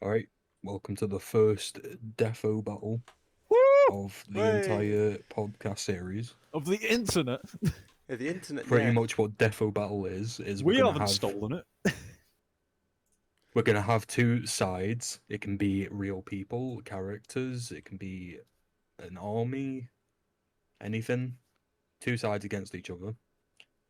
All right, welcome to the first DEFO battle Woo! of the Hey. entire podcast series. Of the internet. Yeah, the internet. Pretty Yeah. much what DEFO battle is We haven't stolen it. we're gonna have two sides. It can be real people, characters. It can be an army, anything. Two sides against each other.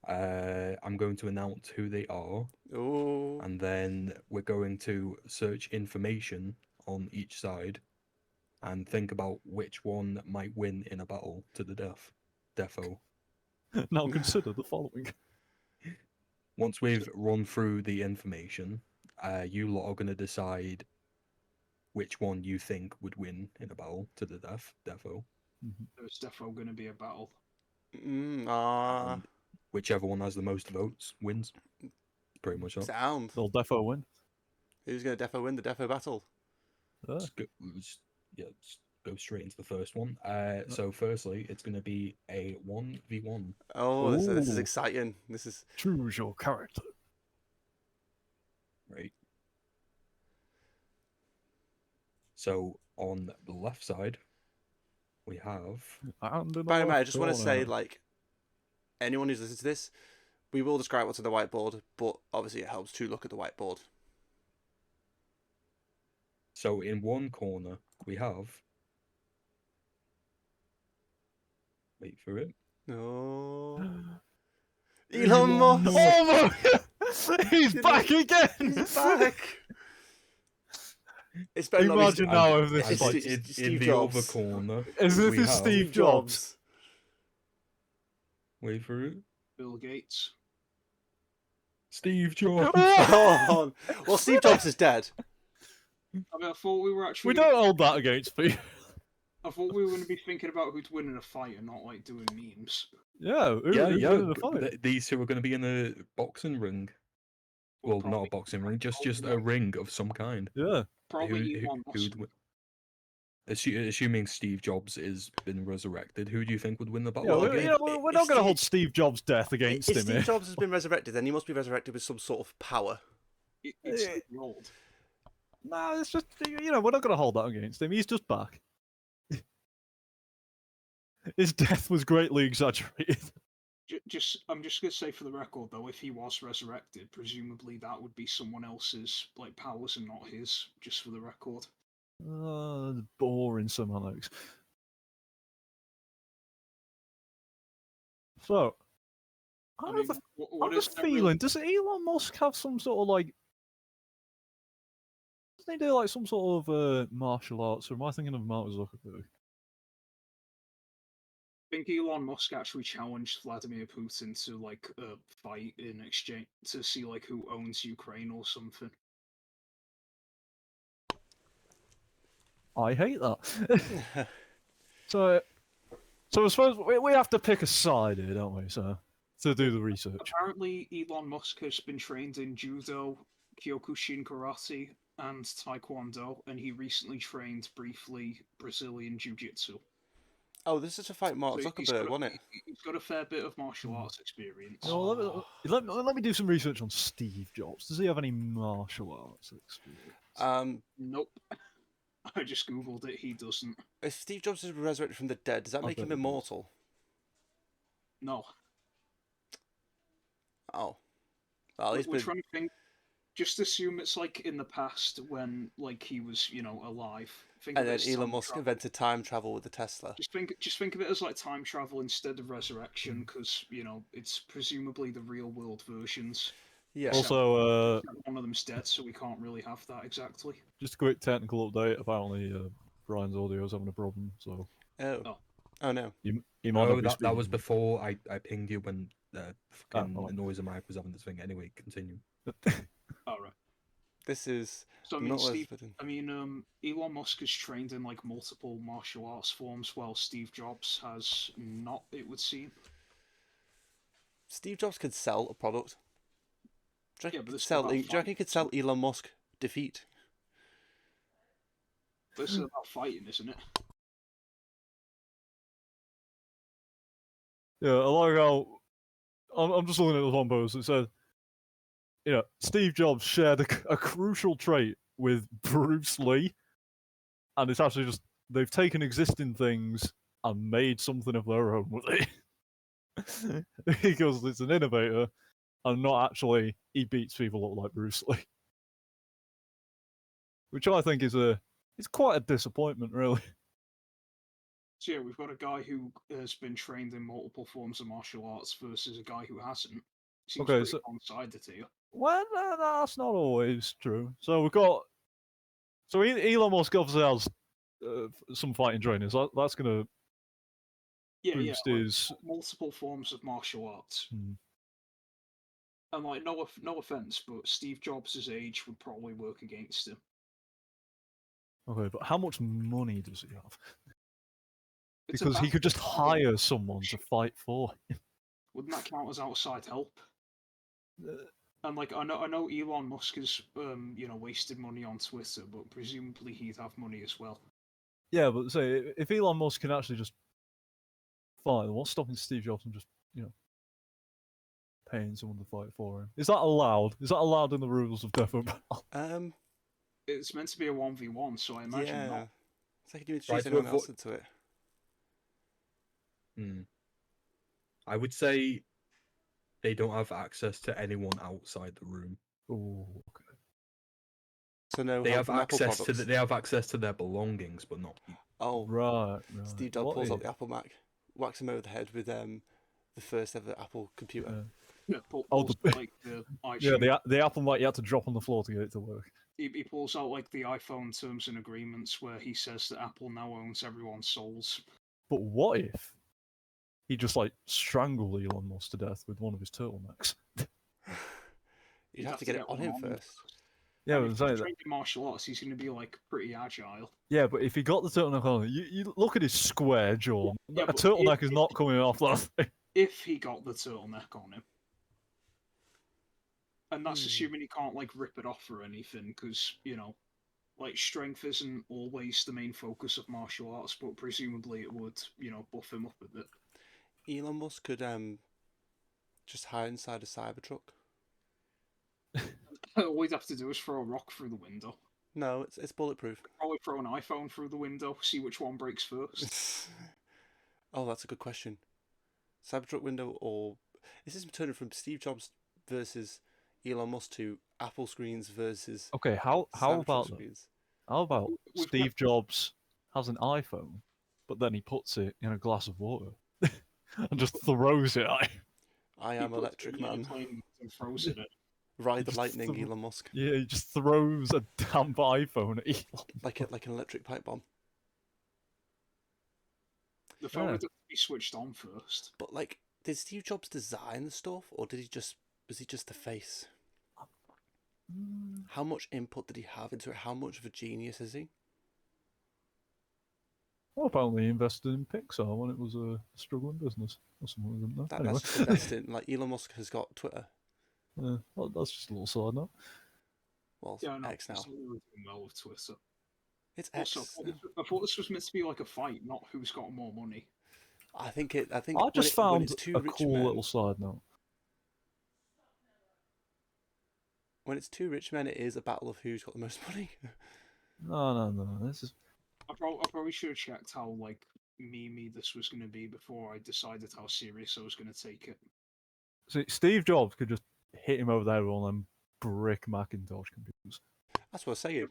I'm going to announce who they are, Oh. and then we're going to search information on each side and think about which one might win in a battle to the death. DEFO. Now consider the following. Once we've run through the information, you lot are going to decide which one you think would win in a battle to the death, DEFO. There's definitely going to be a battle. And whichever one has the most votes wins. Pretty much that. Sound. They'll defo win. Who's going to defo win the defo battle? Let's go straight into the first one. So firstly, it's going to be a 1v1. Oh, this is Ooh. exciting. This is. Choose your character. Right. So on the left side, we have. By the way, I just want to say, like, anyone who's listening to this, we will describe what's on the whiteboard, but obviously it helps to look at the whiteboard. So in one corner, we have. Wait for it. No. Elon Musk. Oh my! He's back again. He's back. It's better not be Imagine now if It's this And like, Steve in the Jobs. other corner, as if we it's have- Steve Jobs. Wait for it. Bill Gates. Steve Jobs. Oh, well, Steve Jobs is dead. I mean, I thought we were actually. We don't hold that against people. I thought we were going to be thinking about who'd win in a fight and not like doing memes. Yeah, Yeah. The fight? These two are going to be in a boxing ring. Well, not a probably- boxing ring, just a ring of some kind. Yeah. Probably Elon Musk. Who'd win? Assuming Steve Jobs has been resurrected, who do you think would win the battle? Yeah, Well, again? we're if not going to Steve- hold Steve Jobs' death against If him. Steve here. Jobs has been resurrected, then he must be resurrected with some sort of power. It's Eh. old. Nah, it's just, we're not going to hold that against him. He's just back. His death was greatly exaggerated. I'm just going to say for the record though, if he was resurrected, presumably that would be someone else's like powers and not his. Just for the record. Boring somehow, Alex. So, I mean, what I'm is just that really- feeling, does Elon Musk have some sort of like... Doesn't he do like some sort of martial arts, or am I thinking of Mark Zuckerberg? I think Elon Musk actually challenged Vladimir Putin to like a fight in exchange to see like who owns Ukraine or something. I hate that. So I suppose we have to pick a side here, don't we? So to do the research. Apparently, Elon Musk has been trained in judo, Kyokushin karate, and taekwondo, and he recently trained briefly Brazilian jiu-jitsu. Oh, this is a fight Mark So he's Zuckerberg, got- wasn't it? He's got a fair bit of martial arts experience. No, let me do some research on Steve Jobs. Does he have any martial arts experience? Nope. I just googled it. He doesn't. If Steve Jobs is resurrected from the dead, does that I make bet him he does. immortal? No. Oh. Well, he's We're been. trying to think. Just assume it's like in the past when like he was, alive. Think And of then it as Elon time Musk travel. invented time travel with the Tesla. Just think of it as like time travel instead of resurrection, because it's presumably the real world versions. Yeah. Also, One of them's dead, so we can't really have that exactly. just a quick technical update. Apparently, Brian's audio is having a problem, so Oh. Oh no. he might No, not be that was speaking. before I pinged you when the fucking alright. noise mic was having this thing. Anyway, continue. All right. This is So I mean, not Steve. worth Elon Musk is trained in like multiple martial arts forms, while Steve Jobs has not. It would seem. Steve Jobs could sell a product. Do you Yeah, reckon, but this is do about you reckon he could sell Elon Musk defeat? This is about fighting, isn't it? Yeah, I like how I'm just looking at the one post. It said Steve Jobs shared a crucial trait with Bruce Lee, and it's actually just they've taken existing things and made something of their own with it. Because it's an innovator, and not actually he beats people up like Bruce Lee, which I think is it's quite a disappointment, really. So yeah, we've got a guy who has been trained in multiple forms of martial arts versus a guy who hasn't. Seems Okay, pretty so one-sided here. well, that's not always true. So we've got Elon Musk obviously has some fighting training, so that's gonna Yeah, boost like, his. multiple forms of martial arts. Hmm. And like, no offense, but Steve Jobs' age would probably work against him. Okay, but how much money does he have? It's Because he about could just the hire someone to fight for him. Wouldn't that count as outside help? Uh, And like, I know Elon Musk has wasted money on Twitter, but presumably he'd have money as well. Yeah, but say if Elon Musk can actually just fight, then what's stopping Steve Jobs from just paying someone to fight for him? Is that allowed? Is that allowed in the rules of DEFO? It's meant to be a 1v1, so I imagine Yeah. not. It's like you Try introduce to anyone avoid- else into it. I would say they don't have access to anyone outside the room. Oh, okay. So no They help have from Apple access to products. they have access to their belongings, but not people. Oh, Right. Steve Jobs What pulls if- out the Apple Mac, whacks him over the head with the first ever Apple computer. Yeah, Oh, pulls the- like the Yeah, iTunes. the Apple Mac you had to drop on the floor to get it to work. He pulls out like the iPhone terms and agreements where he says that Apple now owns everyone's souls. But what if he just like strangled Elon Musk to death with one of his turtlenecks? You'd have to get it on him first. Yeah, And but I'm if saying he's that. trained in martial arts, he's going to be like pretty agile. Yeah, but if he got the turtleneck on, you look at his square jaw. Yeah, A but turtleneck is not coming off that thing. If he got the turtleneck on him. And that's Hmm. assuming he can't like rip it off or anything, because, like strength isn't always the main focus of martial arts, but presumably it would, buff him up a bit. Elon Musk could just hide inside a Cybertruck. All he'd have to do is throw a rock through the window. No, it's bulletproof. Probably throw an iPhone through the window, see which one breaks first. Oh, that's a good question. Cybertruck window, or is this turning from Steve Jobs versus Elon Musk to Apple screens versus Okay, how Cybertruck about that? screens? How about We've Steve Jobs has an iPhone, but then he puts it in a glass of water and just throws it at him. I He am puts Electric it in a Man. plane and throws it in. Ride the just lightning, threw- Elon Musk. Yeah, he just throws a damp iPhone at Elon. Like an electric pipe bomb. The phone Yeah. would have to be switched on first. But like, did Steve Jobs design the stuff, or was he just the face? How much input did he have into it? How much of a genius is he? Well, apparently he invested in Pixar when it was a struggling business or something. Didn't they? Anyway. That's just investing. Like Elon Musk has got Twitter. Yeah, well, that's just a little side note. Well, Yeah, no, X now. he's not really doing well with Twitter. It's X. Also, now. I thought this was meant to be like a fight, not who's got more money. I think it. I think I when just when found it's two a rich cool men, little side note. when it's two rich men, it is a battle of who's got the most money. No. This is I probably should have checked how like memey this was going to be before I decided how serious I was going to take it. see, Steve Jobs could just hit him over the head with one of them brick Macintosh computers. That's what I'm saying.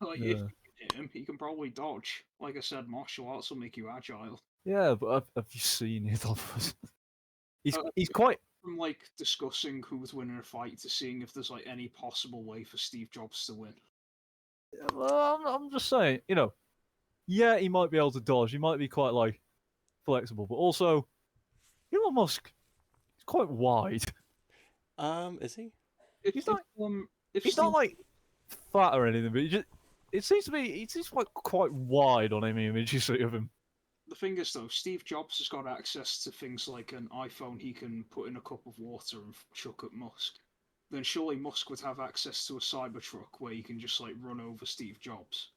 Like if Yeah. you can hit him, he can probably dodge. Like I said, martial arts will make you agile. Yeah, but have you seen it? he's Uh, he's quite. From like discussing who would win in a fight to seeing if there's like any possible way for Steve Jobs to win. Well, I'm just saying, yeah, he might be able to dodge. He might be quite like flexible, but also Elon Musk is quite wide. Is he? If, He's if, not- if He's Steve, not like fat or anything, but it seems to be he seems quite wide on any image you see of him. The thing is though, Steve Jobs has got access to things like an iPhone he can put in a cup of water and chuck at Musk. Then surely Musk would have access to a Cybertruck where he can just like run over Steve Jobs.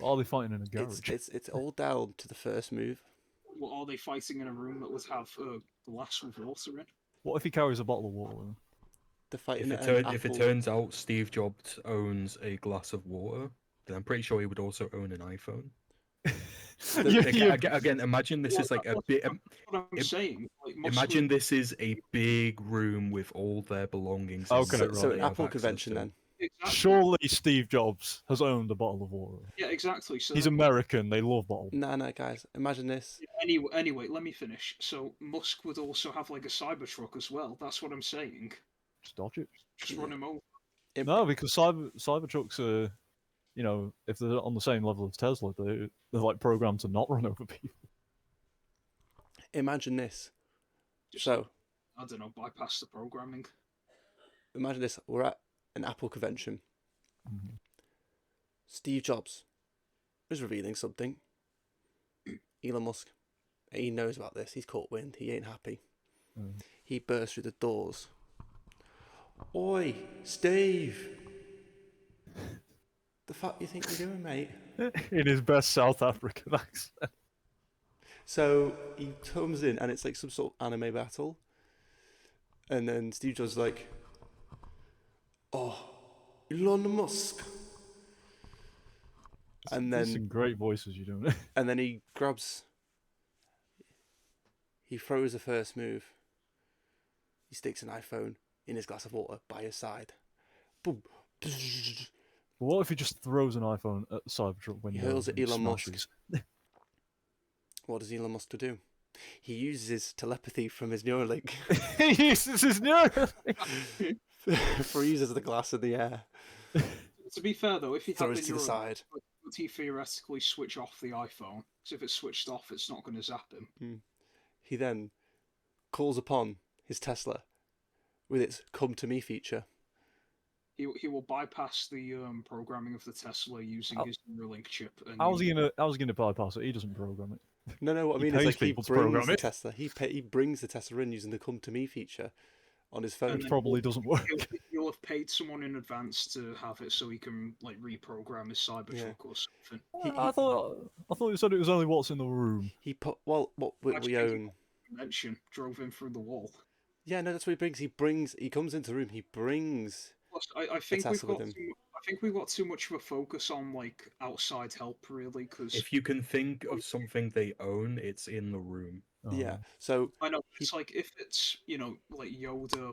Are they fighting in a garage? It's all down to the first move. What are they fighting in a room that would have a glass with water in? What if he carries a bottle of water with him? They're fighting If it Apple. turns out Steve Jobs owns a glass of water, then I'm pretty sure he would also own an iPhone. Again, imagine this is like a bit. What I'm saying, like, Musk Imagine would- this is a big room with all their belongings. in Okay, there right, So that an they have Apple access convention to. then. exactly. Surely Steve Jobs has owned a bottle of water. Yeah, exactly. So He's then- American. They love bottled. No, guys. Imagine this. Anyway, let me finish. So Musk would also have like a Cybertruck as well. That's what I'm saying. Just dodge it. Just run him over. No, because Cybertrucks are, you know, if they're on the same level as Tesla, they're like programmed to not run over people. Imagine this. Just, So I don't know, bypass the programming. imagine this. We're at an Apple convention. Mhm. Steve Jobs is revealing something. Elon Musk, he knows about this. He's caught wind. He ain't happy. Mm. He bursts through the doors. Oi, Steve! The fuck you think you're doing, mate? In his best South African accent. So he comes in and it's like some sort of anime battle. And then Steve Jobs is like, oh, Elon Musk. And There's then some great voices you're doing. and then he throws the first move. He sticks an iPhone in his glass of water by his side. Boom. What if he just throws an iPhone at the Cybertruck window? hurls at and Elon Musk. smashes? What does Elon Musk do? He uses his telepathy from his Neuralink, He uses his Neuralink. freezes the glass in the air, To be fair though, if he had throws the it to the Neuralink, side. would he theoretically switch off the iPhone? Because if it's switched off, it's not going to zap him. He then calls upon his Tesla with its "Come to Me" feature. He will bypass the programming of the Tesla using his Neuralink chip. And How's he gonna bypass it? He doesn't program it. No, what I He mean is pays like he people to program brings the it. Tesla. He brings the Tesla in using the "Come to Me" feature on his phone. And Which then probably doesn't work. He'll have paid someone in advance to have it so he can like reprogram his Cybertruck Yeah. or something. I thought you said it was only what's in the room. He put what we Actually, own. Convention drove him through the wall. Yeah, no, that's what he brings. He comes into the room. He brings. Plus, I think we've Tesla got with him. I think we've got too much of a focus on like outside help really because If you can think of something they own, it's in the room. Yeah. Oh. So I know it's like if it's like Yoda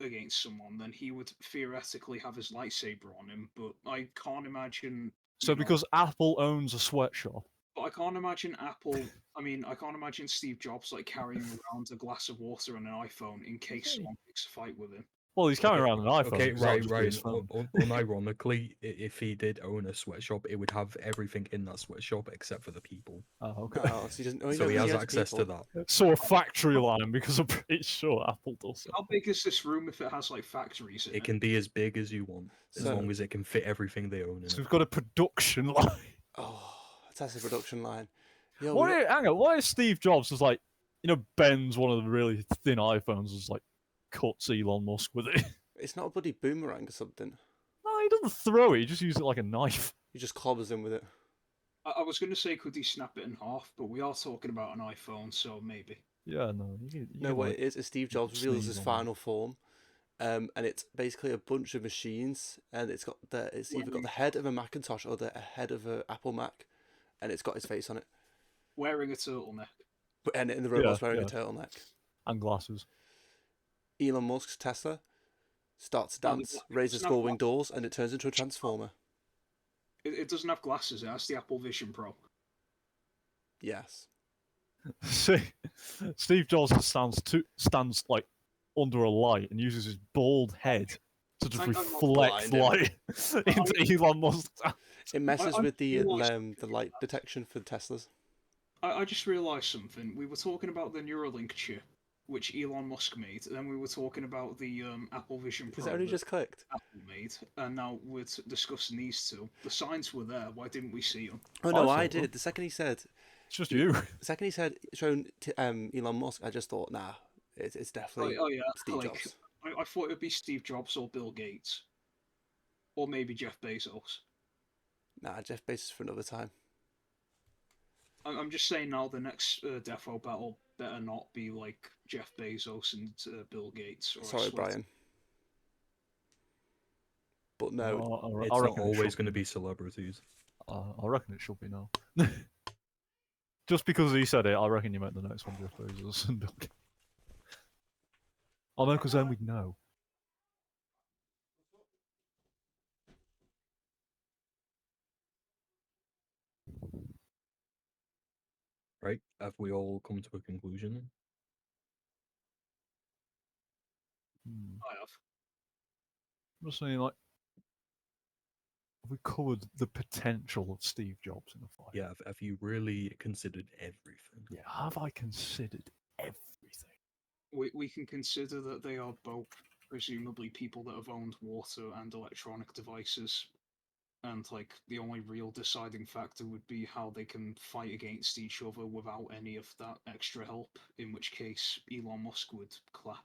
against someone, then he would theoretically have his lightsaber on him. But I can't imagine. So because Apple owns a sweatshop. But I can't imagine Apple. I mean, I can't imagine Steve Jobs like carrying around a glass of water and an iPhone in case someone picks a fight with him. Well, he's carrying around an iPhone. Okay, because that right, would just be his right. phone. Unironically, if he did own a sweatshop, it would have everything in that sweatshop except for the people. Oh, okay. so he doesn't. Oh, So he has owns access people. to that. So a factory line because I'm pretty sure Apple does it. How big is this room if it has like factories in It can be as big as you want, as So- long as it can fit everything they own in So it. we've got a production line. Oh, a Tesla production line. Yo, Hang on, why is Steve Jobs just like, bends one of the really thin iPhones and just like cuts Elon Musk with it? it's not a bloody boomerang or something. No, he doesn't throw it. He just uses it like a knife. He just clobbers him with it. I was going to say, could he snap it in half? But we are talking about an iPhone, so maybe. Yeah, no. You No, can, what like, it is Steve Jobs reveals his sneeze on it. final form, and it's basically a bunch of machines, and it's either got the head of a Macintosh or the head of a Apple Mac, and it's got his face on it. Wearing a turtleneck. And the robot's wearing a yeah. turtleneck. and glasses. Elon Musk's Tesla starts to Oh, dance, it raises doesn't have four wing doors, and it turns into a transformer. It doesn't have glasses. It has the Apple Vision Pro. Yes. See, Steve Jobs stands like under a light and uses his bald head to just Thank God I'm not reflect blind, light into Elon Musk's. It messes I with the realised- light detection for Teslas. I just realised something. We were talking about the Neuralink chip, which Elon Musk made, and then we were talking about the Apple Vision Pro Has it only that just clicked? Apple made, and now we're discussing these two. The signs were there. Why didn't we see them? Oh no, I I saw them. did. The second he said, It's just you. shown Elon Musk, I just thought, nah, it's definitely Oh yeah, Steve like Jobs. I thought it'd be Steve Jobs or Bill Gates, or maybe Jeff Bezos. Nah, Jeff Bezos for another time. I'm just saying now. The next DEFO battle better not be like Jeff Bezos and Bill Gates. Or I Sorry, swear to- Brian. But no, I It's not reckon it always should going to be. be celebrities. I reckon it should be now. Just because he said it, I reckon you meant the next one, Jeff Bezos. I know, because then we'd know. Right? Have we all come to a conclusion? I have. I'm just saying, like, we covered the potential of Steve Jobs in a fight. Yeah, have you really considered everything? Yeah, have I considered everything? We can consider that they are both presumably people that have owned water and electronic devices, and like the only real deciding factor would be how they can fight against each other without any of that extra help, in which case Elon Musk would clap.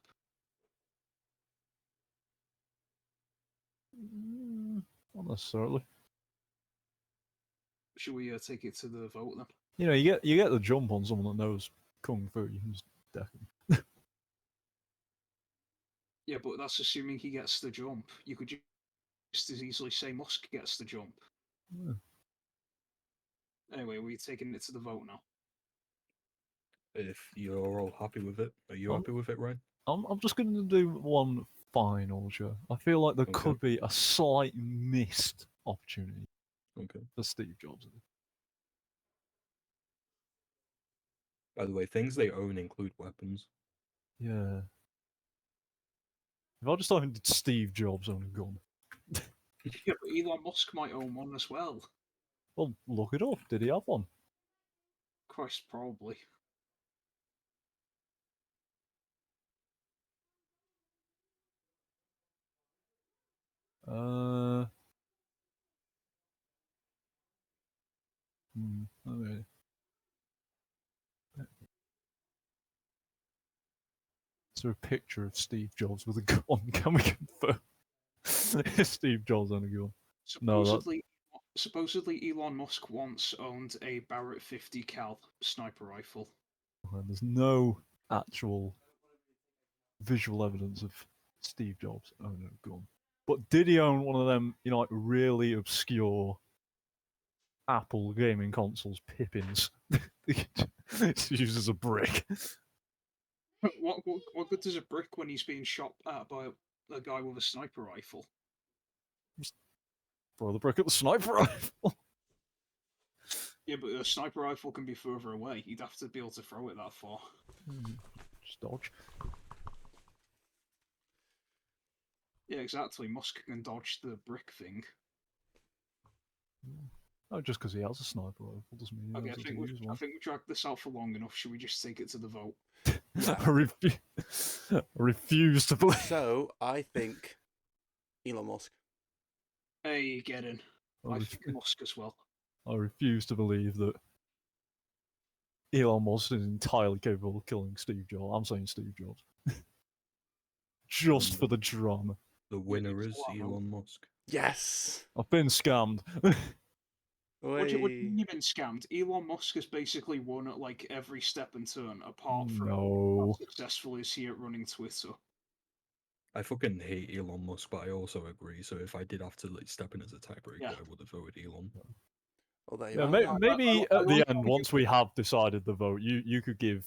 Not necessarily. Should we take it to the vote then? You know, you get the jump on someone that knows kung fu. You can just deck him. Yeah, but that's assuming he gets the jump. You could just as easily say Musk gets the jump. Yeah. Anyway, we're taking it to the vote now. If you're all happy with it, are you Um, happy with it, Ryan? I'm just going to do one final, Joe. I feel like there Okay. could be a slight missed opportunity Okay. for Steve Jobs. By the way, things they own include weapons. Yeah. If I just owned Steve Jobs own a gun, Yeah, but Elon Musk might own one as well. well, look it up. Did he have one? Christ, probably. Okay. Is there a picture of Steve Jobs with a gun? Can we confirm? Steve Jobs on a gun. No, Supposedly, Elon Musk once owned a Barrett 50 cal sniper rifle. there's no actual visual evidence of Steve Jobs owning a gun. But did he own one of them, you know, like really obscure Apple gaming consoles pippins? It's used as a brick. What good does a brick when he's being shot at by a guy with a sniper rifle? Throw the brick at the sniper rifle. Yeah, but a sniper rifle can be further away. You'd have to be able to throw it that far. Just dodge. Yeah, exactly. Musk can dodge the brick thing. Oh, just because he has a sniper rifle doesn't mean he Okay, knows how to use I one. think we dragged this out for long enough. Should we just take it to the vote? Yeah. I refuse to believe. So I think Elon Musk. Hey, get in. I think Musk as well. I refuse to believe that Elon Musk is entirely capable of killing Steve Jobs. I'm saying Steve Jobs. Just for the drama. The winner it's is a lot, Elon Musk. Yes. I've been scammed. What do you Way. mean you've been scammed? Elon Musk has basically won at like every step and turn, apart from how No. successful is he at running Twitter. I fucking hate Elon Musk, but I also agree. So if I did have to like step in as a tiebreaker, Yeah. I would have voted Elon. Well, there you Yeah, are. maybe I at the like end, how once we have decided the vote, you could give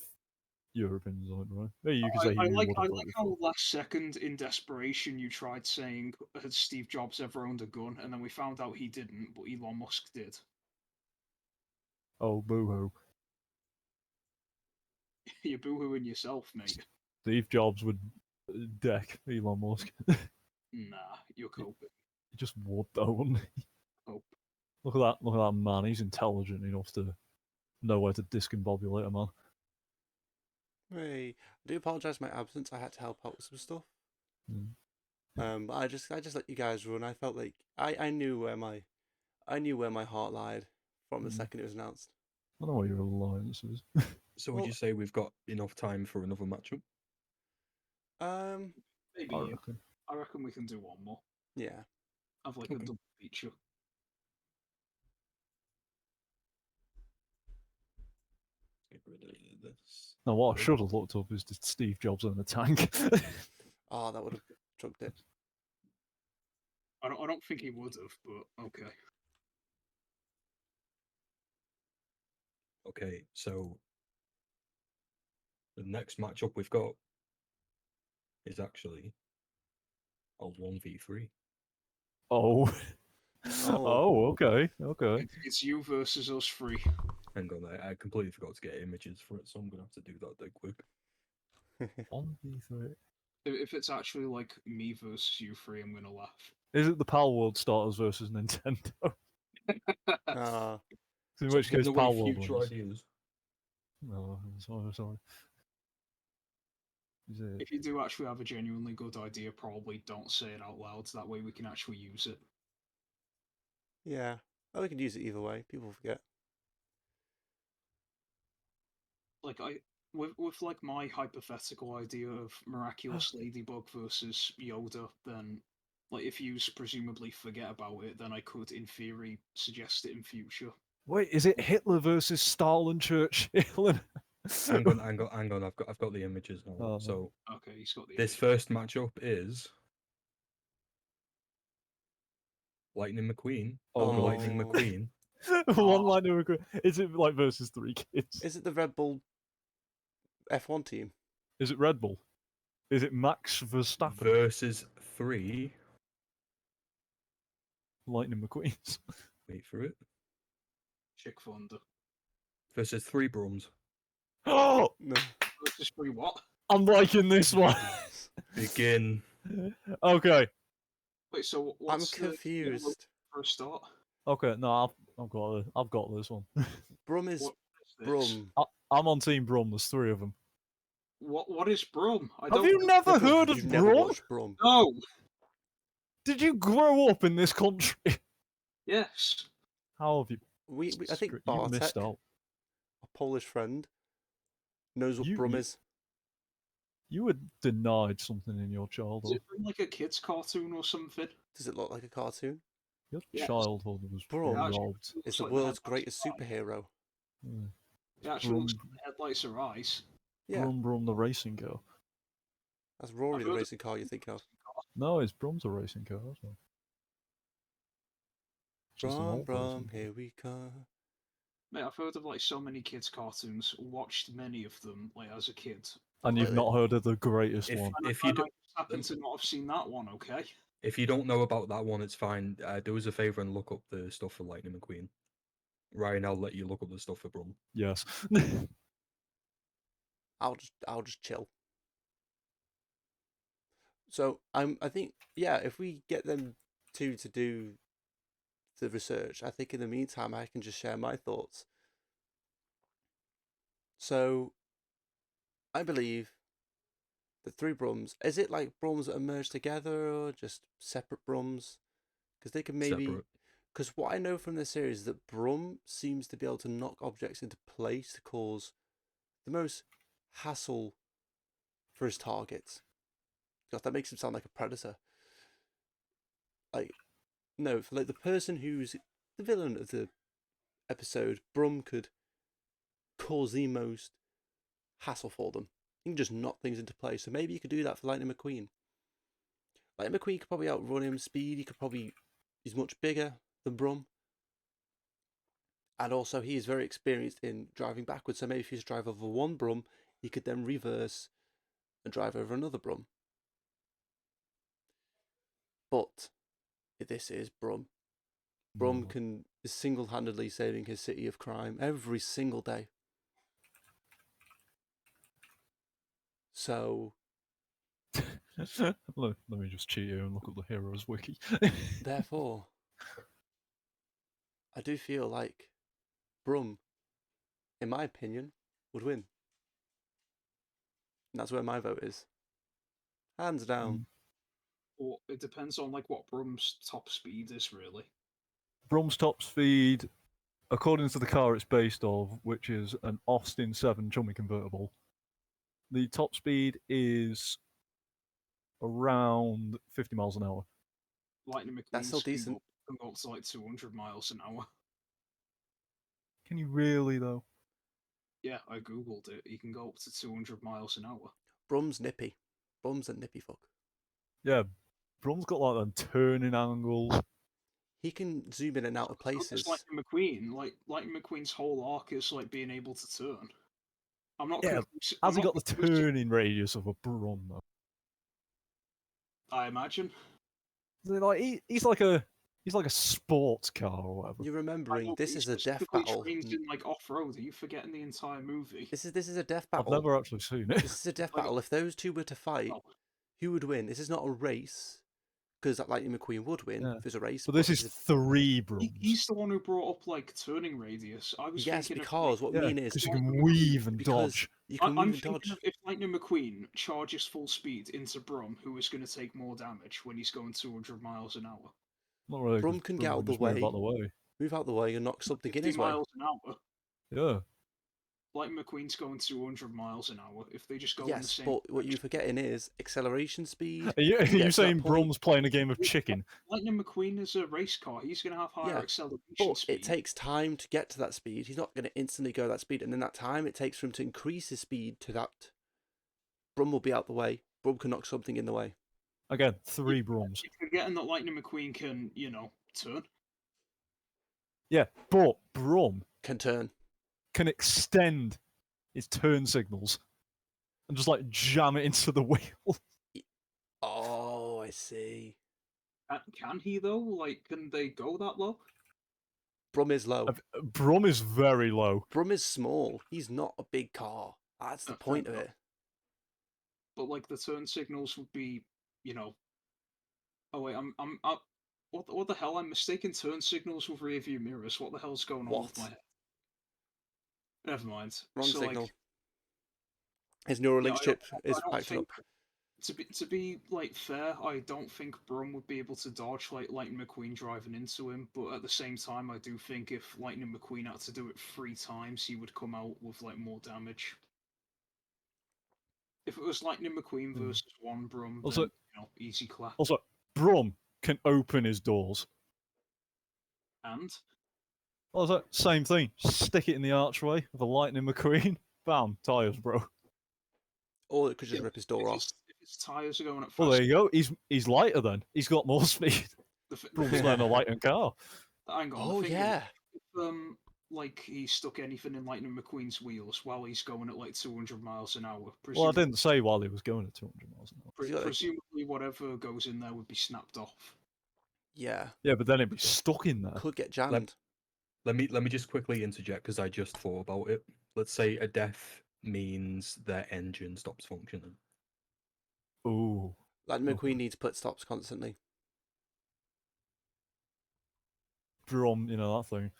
your opinions on it, right? Maybe you could say who you would have I like voted how for. last second in desperation you tried saying, "Had Steve Jobs ever owned a gun?" and then we found out he didn't, but Elon Musk did. Oh, boo-hoo. You're boohooing yourself, mate. Steve Jobs would deck Elon Musk. Nah, you're coping. He just would, though, wouldn't he? Cope. Look at that man. He's intelligent enough to know where to discombobulate a man. Hey, I do apologise for my absence. I had to help out with some stuff. But I just let you guys run. I felt like I knew where my heart lied from the second it was announced. I know what your alliance is. So would Well- you say we've got enough time for another matchup? Maybe. I reckon. I reckon we can do one more. Yeah. Have like a Okay. double feature. Get rid of this. No, what I should have looked up is did Steve Jobs own a tank? Oh, that would have chucked it. I don't think he would have, but okay. Okay, so the next matchup we've got is actually a 1v3. Oh. Oh. Oh, okay, okay. It's you versus us three. Hang on, I completely forgot to get images for it, so I'm gonna have to do that dead quick. 1v3. If it's actually like me versus you three, I'm gonna laugh. Is it the Pal World starters versus Nintendo? Ah. In Stop which case, giving away Pal World future wins. ideas. No, sorry. Is it? If you do actually have a genuinely good idea, probably don't say it out loud. That way we can actually use it. Yeah. Oh, we could use it either way. People forget. Like with like my hypothetical idea of miraculous ladybug versus Yoda, then like if you presumably forget about it, then I could in theory suggest it in future. Wait, is it Hitler versus Stalin, Churchill? Hang on. I've got the images now. Oh. So Okay, he's got the this first matchup is Lightning McQueen. Oh, God. Lightning Oh. McQueen. One line of regret. Is it like versus three kids? Is it the Red Bull F1 team? Is it Red Bull? Is it Max Verstappen? Versus 3. Lightning McQueen's. Wait for it. Chick Thunder Versus 3 Brums. Oh, No. versus three what? I'm liking this one. Begin. Okay, Wait, so I'm what's the yellow confused. for a start? okay. No, I've got this one. Brum is What is this? Brum. I'm on Team Brum. There's three of them. What is Brum? I Have don't. you never Never- heard of You've never Brum? watched Brum. No. Did you grow up in this country? Yes. How have you? I think You Bartek, missed out. a Polish friend, knows what You- Brum you- is. You were denied something in your Is childhood. it from like a kids' cartoon or something? Does it look like a cartoon? Your Yes. childhood was Brum. robbed. It's Looks the like world's headlights greatest are eyes. superhero. Yeah. It actually looks Brum, like the headlights are eyes. Yeah, Brum, the racing car. that's Rory, I've the heard of racing car you're thinking of. No, it's Brum's a racing car. That's all. Just an Brum, old Brum, racing car. here we come. Mate, I've heard of like so many kids' cartoons. Watched many of them like as a kid. And you've Really? not heard of the greatest If one. if you And do, I just happen to not have seen that one. Okay. if you don't know about that one, it's fine. Do us a favor and look up the stuff for Lightning McQueen. Ryan, I'll let you look up the stuff for Brum. Yes. I'll just chill. So I think if we get them two to do the research, I think in the meantime I can just share my thoughts. So I believe the three Brums, is it like Brums that are merged together or just separate Brums? Because they can maybe. Separate. Because what I know from this series is that Brum seems to be able to knock objects into place to cause the most hassle for his targets. God, that makes him sound like a predator. Like, no, for like the person who's the villain of the episode, Brum could cause the most hassle for them. He can just knock things into place. So maybe you could do that for Lightning McQueen. Lightning McQueen could probably outrun him. Speed, he's much bigger than Brum. And also, he is very experienced in driving backwards. So maybe if you just drive over one Brum, he could then reverse and drive over another Brum. But this is Brum. Brum is single-handedly saving his city of crime every single day. So, Let me just cheat you and look up the Heroes Wiki. therefore, I do feel like Brum, in my opinion, would win. And that's where my vote is. Hands down. Or it depends on like what Brum's top speed is really. Brum's top speed, according to the car it's based off, which is an Austin 7 Chummy convertible, the top speed is around 50 miles an hour. Lightning McQueen's That's still decent. Can go up to like 200 miles an hour. Can you really, though? Yeah, I googled it. He can go up to 200 miles an hour. Brum's nippy. Brum's a nippy fuck. Yeah, Brum's got like them turning angles. He can zoom in and out of So does places. Lightning McQueen. Lightning McQueen's whole arc is like being able to turn. I'm not. Yeah, I'm has he not got the conclusive, turning radius of a Brum though? I imagine. Like he's like a sports car or whatever. You're I remembering know, this but he is a death specifically battle. trains in like off-road. Are you forgetting the entire movie? This is a death I've battle. never actually seen it. This is a death Like- battle. If those two were to fight, Oh, who would win? This is not a race, because that Lightning McQueen would win Yeah. if it was a race. But this is 3 Brums. he's the one who brought up like turning radius. I was yes, thinking because of, what Yeah, I mean is because you can weave and because dodge. you like, can I'm weave and thinking dodge. of if Lightning McQueen charges full speed into Brum, who is going to take more damage when he's going 200 miles an hour. Not really. 'cause Brum can get out of the just move way. out the way. Move out the way and knock something in 50 his way. miles an hour. Yeah. Lightning McQueen's going 200 miles an hour. If they just go in the Yes, same but what you're direction. forgetting is acceleration speed. Are you to that saying point. Brum's playing a game of chicken? Lightning McQueen is a race car. He's going to have higher Yeah, acceleration But speed. it takes time to get to that speed. He's not going to instantly go that speed, and in that time it takes for him to increase his speed to that. Brum will be out the way. Brum can knock something in the way. Again, 3 Brums. You're forgetting that Lightning McQueen can, turn. Yeah, but Brum Can turn. can extend his turn signals and just like jam it into the wheel. Oh, I see. Can he though? Like, can they go that low? Brum is low. Brum is very low. Brum is small. He's not a big car. That's the Fair point of enough. it. But like the turn signals would be, Oh wait, what the hell? I'm mistaking turn signals with rear view mirrors. What the hell's going on with What? my head? Never mind. Wrong So, signal. Like, His Neuralink I chip don't- is I don't backed think, up. to be like fair, I don't think Brum would be able to dodge like Lightning McQueen driving into him. But at the same time, I do think if Lightning McQueen had to do it 3 times, he would come out with like more damage. If it was Lightning McQueen versus one Brum, Also- then easy clap. Also, Brum can open his doors. And Also, same thing. Stick it in the archway of a Lightning McQueen. Bam, tires, bro. Or it could just Yeah, rip his door off. if his tires are going at fast, Well, there you go. He's lighter then. He's got more speed. Brum's not in a lighter car. hang on. Oh, the thing yeah. Is, if, like he stuck anything in Lightning McQueen's wheels while he's going at like 200 miles an hour. Well, I didn't say while he was going at 200 miles an hour. He's got, like- Presumably, whatever goes in there would be snapped off. Yeah. Yeah, but then it'd be stuck in there. Could get jammed. Let me just quickly interject because I just thought about it. Let's say a death means their engine stops functioning. Ooh. Lightning Okay. McQueen needs pit stops constantly. Brum, that thing.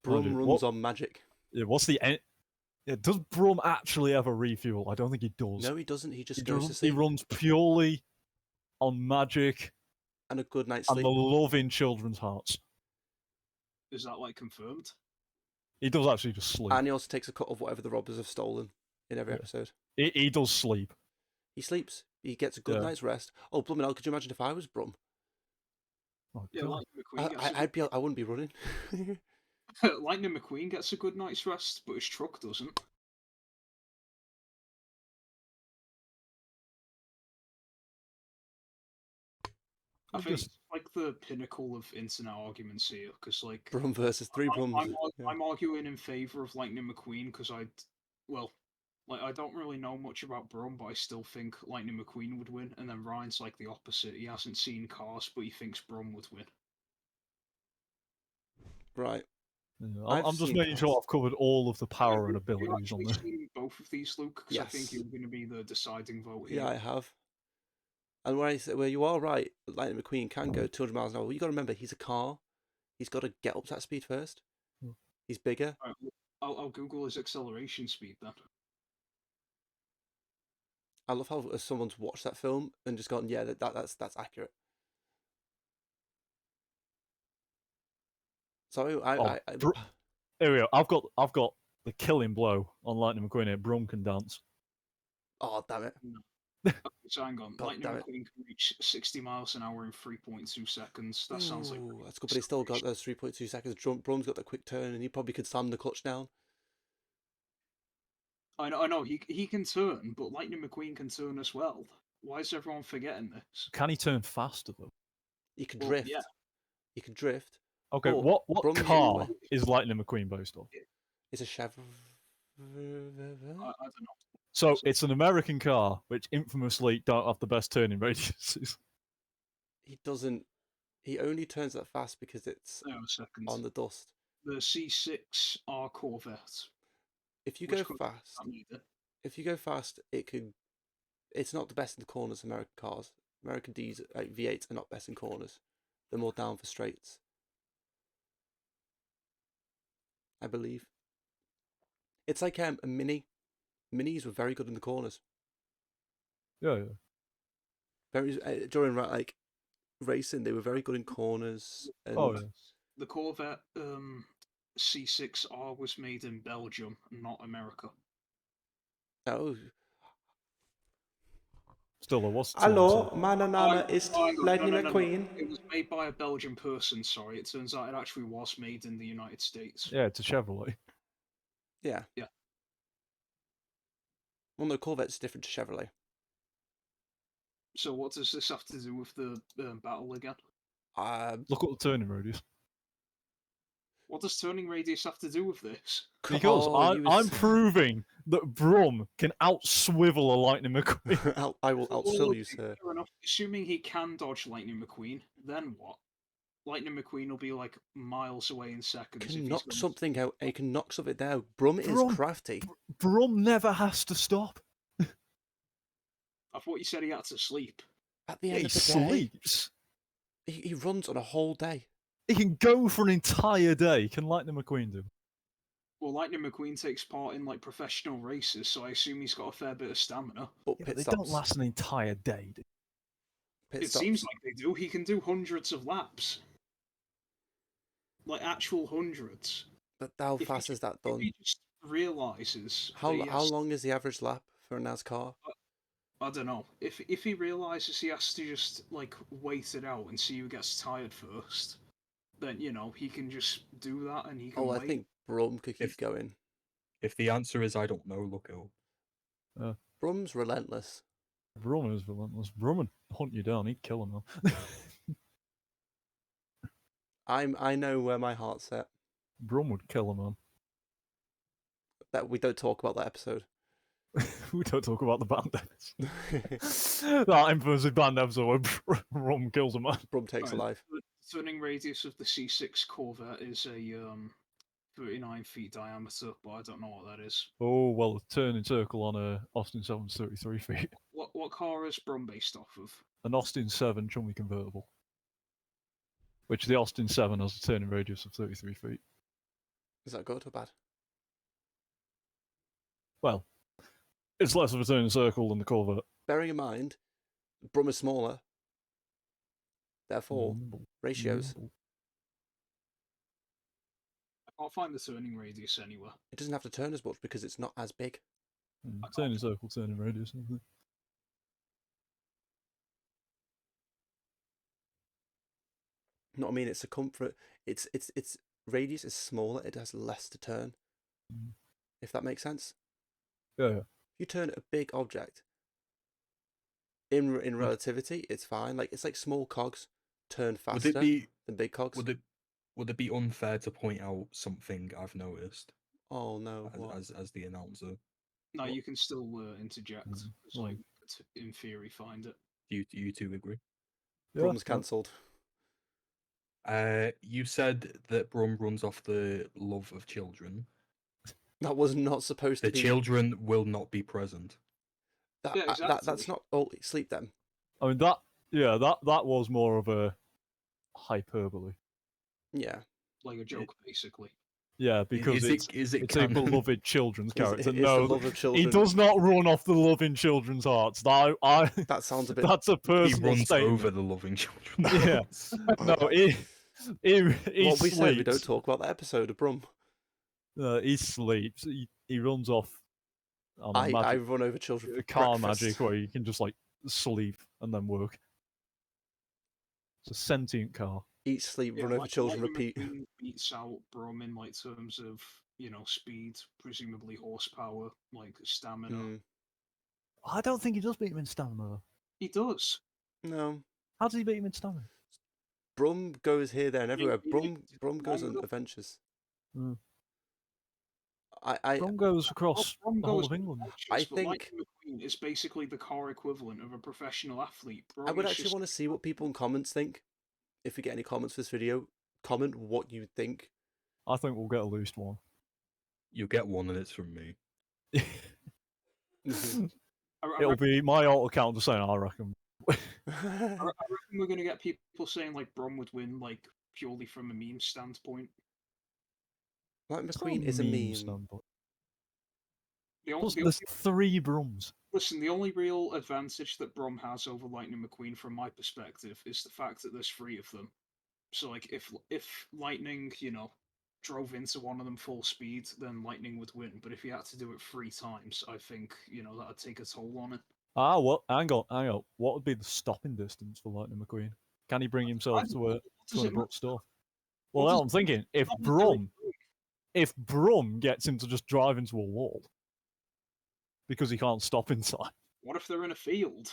Brum Mind you, runs on magic. Yeah, what's the end? Yeah, does Brum actually ever refuel? I don't think he does. No, he doesn't. He just he, goes to he sleep. runs purely on magic And a good night's and sleep. the love in children's hearts. Is that like confirmed? He does actually just sleep. And he also takes a cut of whatever the robbers have stolen in every Yeah. episode. He does sleep. He sleeps. He gets a good Yeah. night's rest. Oh, blooming hell, could you imagine if I was Brum? Oh, Yeah, God. Lightning McQueen. Gets I wouldn't be running. Lightning McQueen gets a good night's rest, but his truck doesn't. I think Just- it's like the pinnacle of internet arguments here, because like Brum versus three Brums. I'm arguing in favor of Lightning McQueen because I don't really know much about Brum, but I still think Lightning McQueen would win. And then Ryan's like the opposite. He hasn't seen Cars, but he thinks Brum would win. Right. Yeah, I've I'm just seen making sure Cars. I've covered all of the power and Have you abilities on actually there. seen both of these, Luke? Because I think Yes. you're going to be the deciding vote here. Yeah, I have. And where you are right, Lightning McQueen can go 200 miles an hour. You got to remember, he's a car. He's got to get up to that speed first. Mm. He's bigger. Alright, I'll Google his acceleration speed then. I love how someone's watched that film and just gone, yeah, that's accurate. So Here we go. I've got the killing blow on Lightning McQueen here. Brum can dance. oh damn it. So hang on. God Lightning damn it. McQueen can reach 60 miles an hour in 3.2 seconds. That sounds like Ooh, that's good, but he's still got those 3.2 seconds. Brum's got that quick turn, and he probably could slam the clutch down. I know. He can turn, but Lightning McQueen can turn as well. Why is everyone forgetting this? Can he turn faster though? You can Well, drift. yeah. You can drift. Okay, But what Brums car anyway. is Lightning McQueen based on? It's a Chevrolet. I don't know. So it's an American car which infamously don't have the best turning radiuses. He doesn't. He only turns that fast because it's Hang on a second. on the dust. The C6R Corvette. If you Which go country fast, does that need it? if you go fast, it could. It's not the best in the corners. American cars, American D's, like V8s, are not best in corners. They're more down for straights. I believe. It's like a Mini. Minis were very good in the corners. Yeah, yeah. Very during like racing, they were very good in corners. And Oh, yeah. The Corvette C6R was made in Belgium, not America. oh, Still, there was. hello, turn my name is hang on, Lightning no. McQueen. It was made by a Belgian person, sorry. It turns out it actually was made in the United States. Yeah, it's a Chevrolet. Yeah. Yeah. Well, no, Corvette's different to Chevrolet. So what does this have to do with the battle again? Look at the turning radius. What does turning radius have to do with this? Because I'm proving that Brum can outswivel a Lightning McQueen. I will Well, outsell okay, you, sir. fair enough. Assuming he can dodge Lightning McQueen, then what? Lightning McQueen will be like miles away in seconds. Can if knock he's something out. He can knock something down. Brum is Brum- crafty. Brum never has to stop. I thought you said he had to sleep. At the Yeah, end he of the day, sleeps. he runs on a whole day. He can go for an entire day. Can Lightning McQueen do? Well, Lightning McQueen takes part in like professional races, so I assume he's got a fair bit of stamina. But Yeah, pit but they stops. don't last an entire day. Pit It stops. seems like they do. He can do hundreds of laps. Like actual hundreds. But how If fast he, is that if done? he just realizes How long is the average lap for a NASCAR? I don't know. If he realizes he has to just like wait it out and see who gets tired first, then he can just do that and he can Oh, I wait. think Brum could keep If- going. If the answer is I don't know, look it up. Brum's relentless. Brum is relentless. Brum would hunt you down. He'd kill him, man. I know where my heart's at. Brum would kill him, man. That we don't talk about that episode. We don't talk about the band episode. That infamous band episode where Brum kills a man. Brum takes a Right. life. The turning radius of the C6 Corvette is a 39 feet diameter, but I don't know what that is. Oh, well, a turning circle on a Austin 7's 33 feet. What car is Brum based off of? An Austin 7 Chumley convertible. Which the Austin 7 has a turning radius of 33 feet. Is that good or bad? Well, it's less of a turning circle than the Corvette. Bearing in mind, Brum is smaller. Therefore, ratios. I can't find the turning radius anywhere. It doesn't have to turn as much because it's not as big. Turning circle, turning radius. Isn't it? Not I mean, it's circumference. Its radius is smaller. It has less to turn. If that makes sense. Yeah, yeah. If you turn a big object in relativity, it's fine. Like it's like small cogs turn faster Would it be than big cogs. would it be unfair to point out something I've noticed Oh no! What? as the announcer? No, What? you can still interject. It's Like- like, in theory, find it. Do you two agree? Brum's cancelled. You said that Brum runs off the love of children. That was not supposed The to be. children will not be present. Yeah, That's exactly. not. Oh, sleep them. I mean, that was more of a hyperbole. Yeah. Like a joke, basically. Yeah, because it's it a canon? beloved children's character. It's No, the love of he children. does not run off the loving children's hearts. That That sounds a bit. that's a He personal runs statement. over the loving children. Yeah. No, he What we sleeps. said, we don't talk about that episode of Brum. He sleeps. He runs off. On I magic, run over children for car breakfast. magic where you can just like sleep and then work. It's a sentient car. Eat, sleep, Yeah, run over like, children, Lightning repeat. McQueen beats out Brum in like terms of speed, presumably horsepower, like stamina. Mm. I don't think he does beat him in stamina. He does. No. How does he beat him in stamina? Brum goes here, there, and everywhere. he- Brum goes on Longer. adventures. Mm. I Brum goes across Brum the whole goes of England. adventures, but think- Lightning McQueen is basically the car equivalent of a professional athlete. I Brum would is actually just- want to see what people in comments think. If we get any comments for this video, comment what you think. I think we'll get at least one. You get one and it's from me. I It'll be my alt account just saying, I reckon. reckon we're gonna get people saying like Brum would win, like purely from a meme standpoint. Like It's not McQueen is a meme. standpoint. The Plus, only, there's 3 Brums. listen, the only real advantage that Brum has over Lightning McQueen, from my perspective, is the fact that there's 3 of them. So, like, if Lightning, drove into one of them full speed, then Lightning would win. But if he had to do it 3 times, I think that'd take a toll on it. Ah, what? Hang on. What would be the stopping distance for Lightning McQueen? Can he bring himself to What does an it matter? abrupt stop? What Well, does I'm it thinking if What would do it? Brum gets him to just drive into a wall because he can't stop inside. What if they're in a field?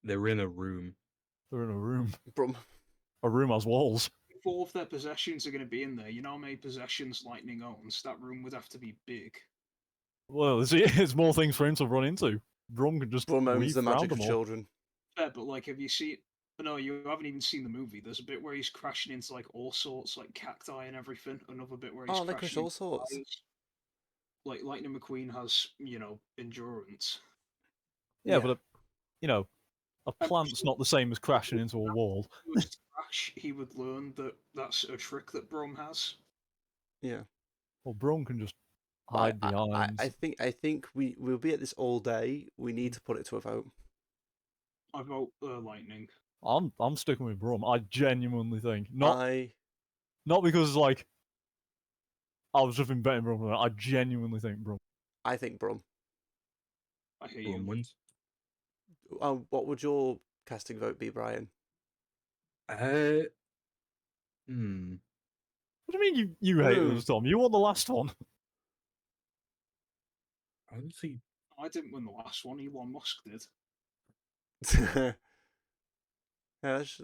They're in a room. They're in a room. Brum. A room has walls. If all of their possessions are going to be in there, you know how many possessions Lightning owns? That room would have to be big. Well, there's more things for him to run into. Brum can just Brum owns weave the around magic them of all. children. Fair, but like, have you seen? No, you haven't even seen the movie. There's a bit where he's crashing into like all sorts, like cacti and everything. Another bit where he's Oh, licorice crashing all into sorts. tires. Like Lightning McQueen has, endurance. Yeah, but a I'm plant's sure not the same as crashing into a wall. if he was to crash, he would learn that that's a trick that Brum has. Yeah. Well, Brum can just But hide behind. I think we'll be at this all day. We need to put it to a vote. I vote Lightning. I'm sticking with Brum. I genuinely think not I because like I was just been betting Brum. I genuinely think Brum. think Brum. I hate Brum you. wins. What would your casting vote be, Brian? Hmm. What do you mean you hate Hmm. this, Tom? You won the last one. Honestly, I didn't win the last one. Elon Musk did. Yeah, that's-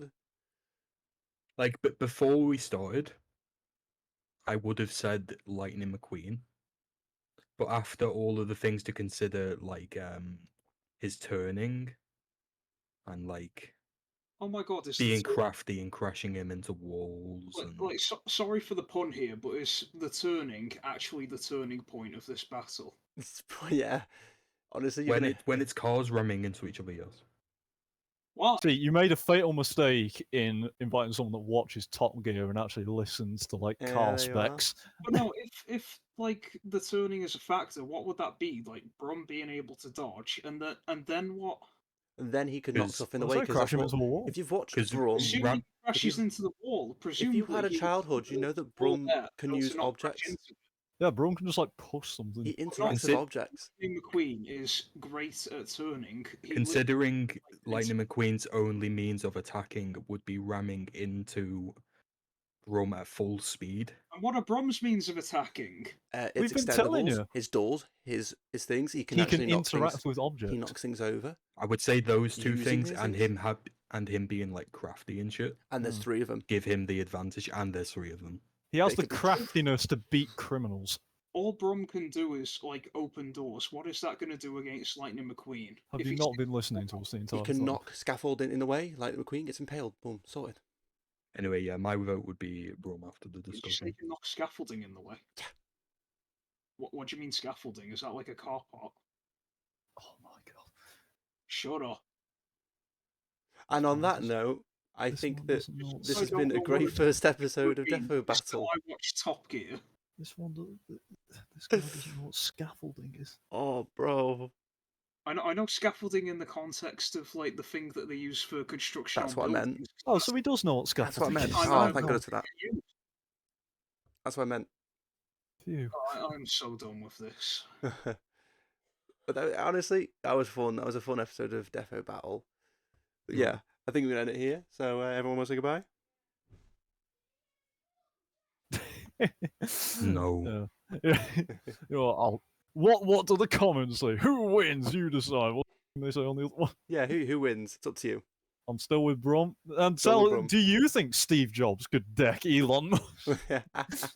like, but before we started, I would have said Lightning McQueen. But after all of the things to consider, like his turning and like Oh my god, is the being turn- crafty and crashing him into walls and sorry for the pun here, but is the turning actually the turning point of this battle? yeah. Honestly, you're when it's cars ramming into each other, yes. What? See, you made a fatal mistake in inviting someone that watches Top Gear and actually listens to like Yeah, car there you are. specs. But no, if like the turning is a factor, what would that be? Like Brum being able to dodge, and then what? And then he could knock Because- stuff in the Well, way. say Because crash him into a wall. if you've watched 'Cause Brum, Assuming Ram- he crashes you- into the wall, if presumably you've had a he would childhood, you know build that the wall Brum there can so use to not crash objects. into it. Yeah, Brum can just like push something. He interacts with Consi- objects. Lightning McQueen is great at turning. He Considering like, Lightning McQueen's only means of attacking would be ramming into Brum at full speed. and what are Brum's means of attacking? It's We've been telling extendables, you. his doors, his things. He can He actually can knock interact things. with objects. He knocks things over, I would say those two Using things these and things? him being like crafty and shit and there's Mm. 3 of them. give him the advantage, and there's 3 of them. He has They the could be- craftiness to beat criminals. All Brum can do is like open doors. What is that going to do against Lightning McQueen? Have If you he's- not been listening to us the entire He can time? knock scaffolding in the way, like the McQueen gets impaled. Boom, sorted. Anyway, yeah, my vote would be Brum after the Did you say discussion. he can knock scaffolding in the way? What do you mean scaffolding? Is that like a car park? Oh my god. Shut up. And on one that does- note, I this think one that doesn't know what this I has don't been a know great what it- first episode of Green, Defo just 'cause Battle. I watched Top Gear. This one, this guy doesn't know what scaffolding is. Oh, bro. I know scaffolding in the context of like the thing that they use for construction. That's on what I meant. buildings. Oh, so he does know what That's what I scaffolding meant. is. I Oh, know. thank goodness for that. You- That's what I meant. Phew. I'm so done with this. But honestly, that was fun. That was a fun episode of Defo Battle. But yeah, I think we're going to end it here. So everyone want to say goodbye? No. Yeah. You know, what do the comments say? Who wins? You decide. They say on the other one. Yeah, who wins? It's up to you. I'm still with Brum. And Still with tell, Brum. do you think Steve Jobs could deck Elon Musk?